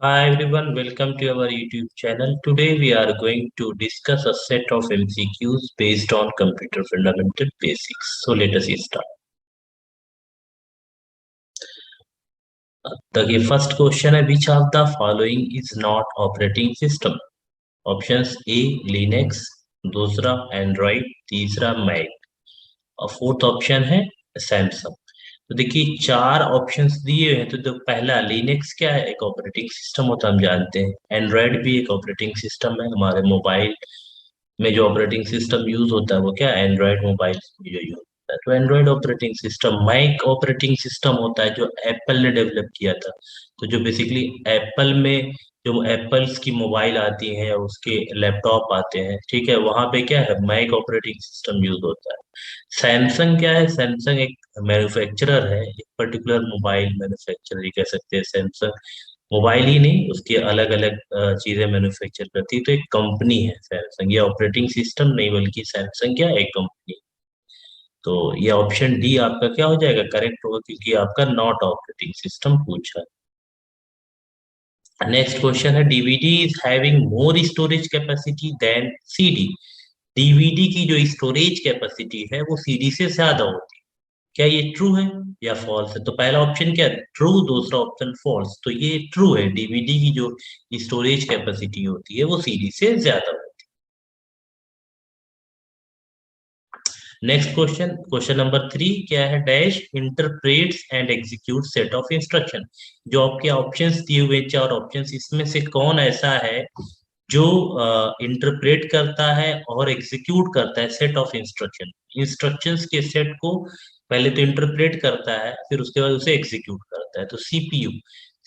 Hi everyone, welcome to our YouTube channel. Today we are going to discuss a set of MCQs based on computer fundamental basics. So let us start. The first question है which of the following is not operating system? Options A Linux, दूसरा Android, तीसरा Mac और fourth option है Samsung. तो देखिए चार options दिए हुए हैं तो जो पहला लिनक्स क्या है एक ऑपरेटिंग सिस्टम होता है हम जानते हैं। एंड्रॉयड भी एक ऑपरेटिंग सिस्टम है हमारे मोबाइल में जो ऑपरेटिंग सिस्टम यूज होता है वो क्या एंड्रॉयड मोबाइल में जो यूज होता है तो Android operating system. Mac operating system होता है जो एप्पल ने डेवलप किया था। तो जो बेसिकली एप्पल में जो एप्पल्स की मोबाइल आती है या उसके लैपटॉप आते हैं ठीक है वहां पे क्या है मैक ऑपरेटिंग सिस्टम यूज होता है। सैमसंग क्या है सैमसंग एक मैन्युफैक्चरर है एक पर्टिकुलर मोबाइल मैन्युफैक्चरर ही कह सकते हैं सैमसंग। मोबाइल ही नहीं उसकी अलग अलग चीजें मैन्युफैक्चर करती है तो एक कंपनी है सैमसंग ये ऑपरेटिंग सिस्टम नहीं बल्कि सैमसंग क्या एक कंपनी। तो ये ऑप्शन डी आपका क्या हो जाएगा करेक्ट होगा क्योंकि आपका नॉट ऑपरेटिंग सिस्टम पूछा है। नेक्स्ट क्वेश्चन है DVD is having more storage capacity than CD. DVD की जो स्टोरेज कैपेसिटी है वो सीडी से ज्यादा होती है। क्या ये ट्रू है या फॉल्स है? तो पहला ऑप्शन क्या है ट्रू, दूसरा ऑप्शन फॉल्स। तो ये ट्रू है डीवीडी की जो स्टोरेज कैपेसिटी होती है वो सीडी से ज्यादा होती है। नेक्स्ट क्वेश्चन क्वेश्चन नंबर 3 क्या है dash interprets and execute set of instruction. जो आपके ऑप्शंस दिए हुए चार ऑप्शंस इसमें से कौन ऐसा है जो इंटरप्रेट करता है और एग्जीक्यूट करता है सेट ऑफ इंस्ट्रक्शन। इंस्ट्रक्शंस के सेट को पहले तो इंटरप्रेट करता है फिर उसके बाद उसे एग्जीक्यूट करता है। तो सीपीयू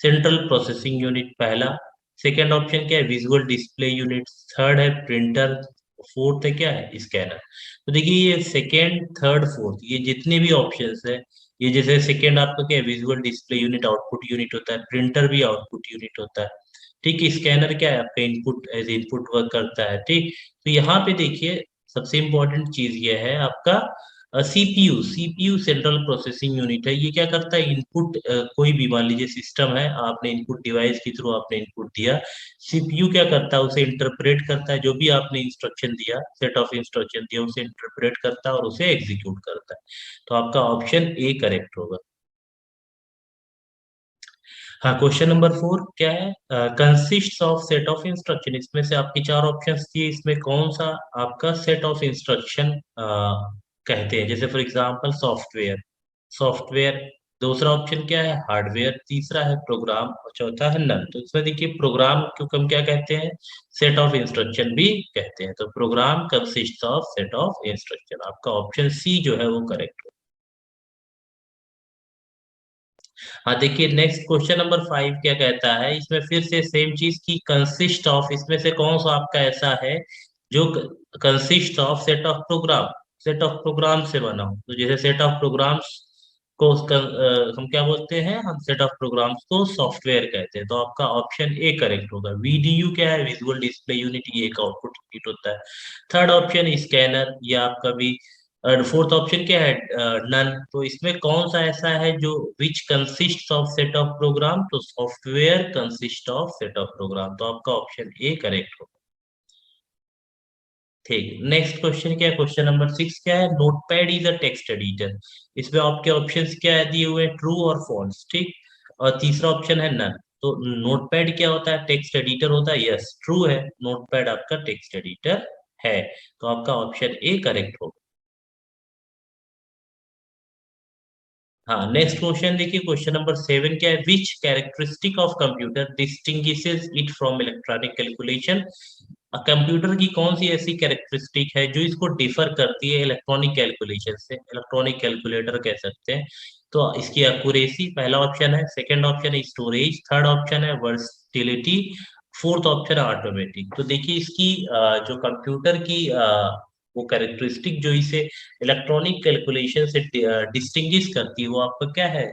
सेंट्रल प्रोसेसिंग यूनिट पहला। सेकंड ऑप्शन क्या है विजुअल डिस्प्ले यूनिट। थर्ड है प्रिंटर। फोर्थ है क्या है स्कैनर। तो देखिए ये सेकेंड थर्ड फोर्थ ये जितने भी ऑप्शंस है ये जैसे सेकेंड आपका क्या है visual display unit output unit होता है प्रिंटर भी आउटपुट यूनिट होता है। ठीक स्कैनर क्या है आपका इनपुट एज इनपुट वर्क करता है। ठीक तो यहाँ पे देखिए सबसे इंपॉर्टेंट चीज ये है आपका CPU. CPU central processing unit है ये क्या करता है इनपुट कोई भी मान लीजिए सिस्टम है आपने इनपुट डिवाइस के थ्रू आपने इनपुट दिया। सीपीयू क्या करता है उसे इंटरप्रेट करता है जो भी आपने इंस्ट्रक्शन दिया सेट ऑफ इंस्ट्रक्शन दिया उसे इंटरप्रेट करता है और उसे एग्जीक्यूट करता है। तो आपका ऑप्शन ए करेक्ट होगा। हाँ क्वेश्चन नंबर 4 क्या है consist of set of instruction. इसमें से आपकी चार ऑप्शंस दिए इसमें कौन सा आपका सेट ऑफ इंस्ट्रक्शन कहते हैं। जैसे फॉर एग्जांपल सॉफ्टवेयर सॉफ्टवेयर। दूसरा ऑप्शन क्या है हार्डवेयर। तीसरा है प्रोग्राम और चौथा है नन। तो इसमें देखिए प्रोग्राम क्यों हम क्या कहते हैं सेट ऑफ इंस्ट्रक्शन भी कहते हैं। तो program consist of set of instruction. आपका ऑप्शन सी जो है वो करेक्ट। हाँ देखिए नेक्स्ट क्वेश्चन नंबर 5 क्या कहता है इसमें फिर से सेम चीज की कंसिस्ट ऑफ इसमें से कौन सा आपका ऐसा है जो consist of set of program set of program से बना हो। तो जैसे सेट ऑफ प्रोग्राम्स को हम क्या बोलते हैं हम सेट ऑफ प्रोग्राम्स को सॉफ्टवेयर कहते हैं। तो आपका ऑप्शन ए करेक्ट होगा। वीडीयू क्या है विजुअल डिस्प्ले यूनिट ये एक आउटपुट यूनिट होता है। थर्ड ऑप्शन स्कैनर ये आपका भी। और फोर्थ ऑप्शन क्या है नन। तो इसमें कौन सा ऐसा है जो which consist of set of program. तो software consist of set of program. तो आपका ऑप्शन ए करेक्ट होगा। ठीक नेक्स्ट क्वेश्चन क्या है क्वेश्चन नंबर 6 क्या है notepad is a text editor. इसमें आपके ऑप्शंस क्या है दिए हुए ट्रू और फॉल्स। ठीक और तीसरा ऑप्शन है नन। तो नोटपैड क्या होता है टेक्स्ट एडिटर होता है। यस ट्रू है नोटपैड आपका टेक्स्ट एडिटर है। तो आपका ऑप्शन ए करेक्ट होगा। हाँ नेक्स्ट क्वेश्चन देखिए क्वेश्चन नंबर 7 क्या है which characteristic of computer distinguishes it from electronic calculation. कंप्यूटर की कौन सी ऐसी कैरेक्टरिस्टिक है जो इसको डिफर करती है इलेक्ट्रॉनिक कैलकुलेशन से। इलेक्ट्रॉनिक कैलकुलेटर कह सकते हैं। तो इसकी एक्यूरेसी पहला ऑप्शन है। सेकंड ऑप्शन है स्टोरेज। थर्ड ऑप्शन है वर्सटिलिटी। फोर्थ ऑप्शन है ऑटोमेटिक। तो देखिए इसकी जो कंप्यूटर की वो कैरेक्टरिस्टिक जो इसे इलेक्ट्रॉनिक कैलकुलेशन से डिस्टिंग्विश करती है वो आपका क्या है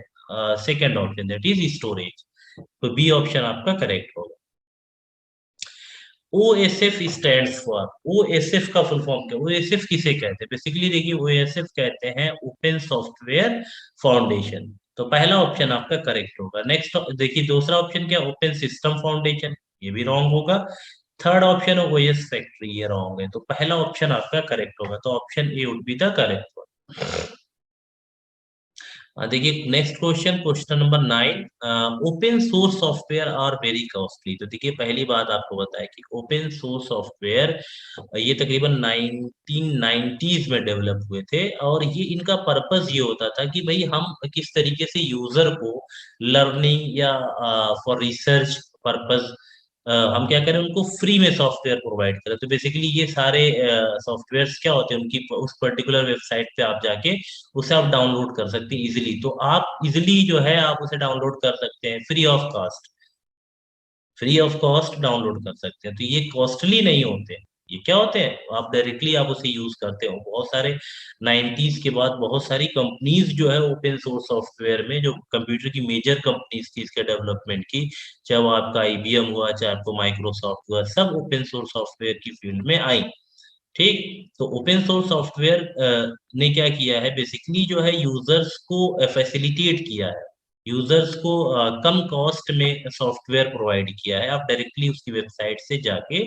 second option that is storage. तो बी ऑप्शन आपका करेक्ट होगा। OSF स्टैंड फॉर OSF का फुल फॉर्म क्या OSF किसे कहते हैं बेसिकली देखिए OSF कहते हैं ओपन सॉफ्टवेयर फाउंडेशन। तो पहला ऑप्शन आपका करेक्ट होगा। नेक्स्ट देखिए दूसरा ऑप्शन क्या, ओपन सिस्टम फाउंडेशन, ये भी रॉन्ग होगा। थर्ड ऑप्शन ओएस फैक्ट्री, ये रॉन्ग है। तो पहला ऑप्शन आपका करेक्ट होगा, तो option A would be the correct one. देखिए next question, question number 9, open source software are very costly. तो देखिए पहली बात आपको बताया कि ओपन सोर्स सॉफ्टवेयर ये तकरीबन 1990s में डेवलप हुए थे, और ये इनका पर्पस ये होता था कि भाई हम किस तरीके से यूजर को लर्निंग या फॉर रिसर्च पर्पस हम क्या करें, उनको फ्री में सॉफ्टवेयर प्रोवाइड करें। तो बेसिकली ये सारे सॉफ्टवेयर्स क्या होते हैं, उनकी उस पर्टिकुलर वेबसाइट पे आप जाके उसे आप डाउनलोड कर सकते हैं इजिली। तो आप इजिली जो है आप उसे डाउनलोड कर सकते हैं free of cost, free of cost download कर सकते हैं। तो ये कॉस्टली नहीं होते, ये क्या होते हैं, आप डायरेक्टली आप उसे यूज करते हो। बहुत सारे 90s के बाद बहुत सारी कंपनीज जो है ओपन सोर्स सॉफ्टवेयर में, जो कंप्यूटर की मेजर कंपनीज थी इसके डेवलपमेंट की, चाहे वो आपका आईबीएम हुआ, चाहे आपको माइक्रोसॉफ्ट हुआ, सब ओपन सोर्स सॉफ्टवेयर की फील्ड में आई। ठीक। तो ओपन सोर्स सॉफ्टवेयर ने क्या किया है, बेसिकली जो है यूजर्स को फैसिलिटेट किया है, यूजर्स को कम कॉस्ट में सॉफ्टवेयर प्रोवाइड किया है। आप डायरेक्टली उसकी वेबसाइट से जाके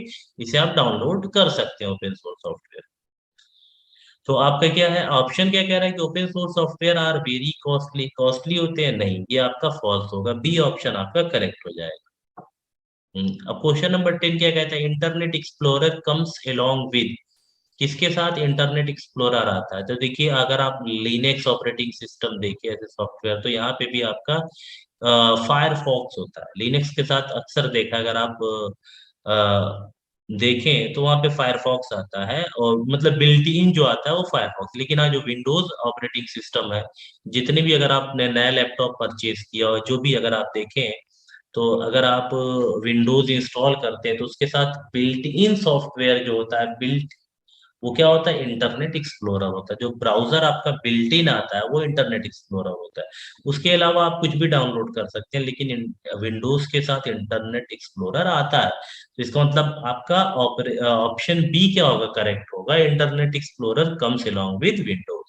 इसे आप डाउनलोड कर सकते हैं ओपन सोर्स सॉफ्टवेयर। तो आपका क्या है, ऑप्शन क्या कह रहा है कि open source software are very costly, costly होते हैं, नहीं, ये आपका फॉल्स होगा, बी ऑप्शन आपका करेक्ट हो जाएगा। अब क्वेश्चन नंबर 10 क्या कहता है, internet explorer comes along with, किसके साथ इंटरनेट एक्सप्लोरर आता है। तो देखिए अगर आप लिनक्स ऑपरेटिंग सिस्टम देखिए ऐसे सॉफ्टवेयर, तो यहाँ पे भी आपका फायरफॉक्स होता है लिनक्स के साथ। अक्सर देखा अगर आप देखें तो वहाँ पे फायरफॉक्स आता है, और मतलब बिल्ट इन जो आता है वो फायरफॉक्स। लेकिन हाँ जो विंडोज ऑपरेटिंग सिस्टम है, जितने भी अगर आपने नया लैपटॉप परचेज किया और जो भी अगर आप देखें, तो अगर आप विंडोज इंस्टॉल करते हैं तो उसके साथ बिल्ट इन सॉफ्टवेयर जो होता है बिल्ट, वो क्या होता है, इंटरनेट एक्सप्लोरर होता है। जो ब्राउजर आपका बिल्ट इन आता है वो इंटरनेट एक्सप्लोरर होता है। उसके अलावा आप कुछ भी डाउनलोड कर सकते हैं, लेकिन विंडोज के साथ इंटरनेट एक्सप्लोरर आता है। तो इसका मतलब आपका ऑप्शन बी क्या होगा, करेक्ट होगा, internet explorer comes along with Windows.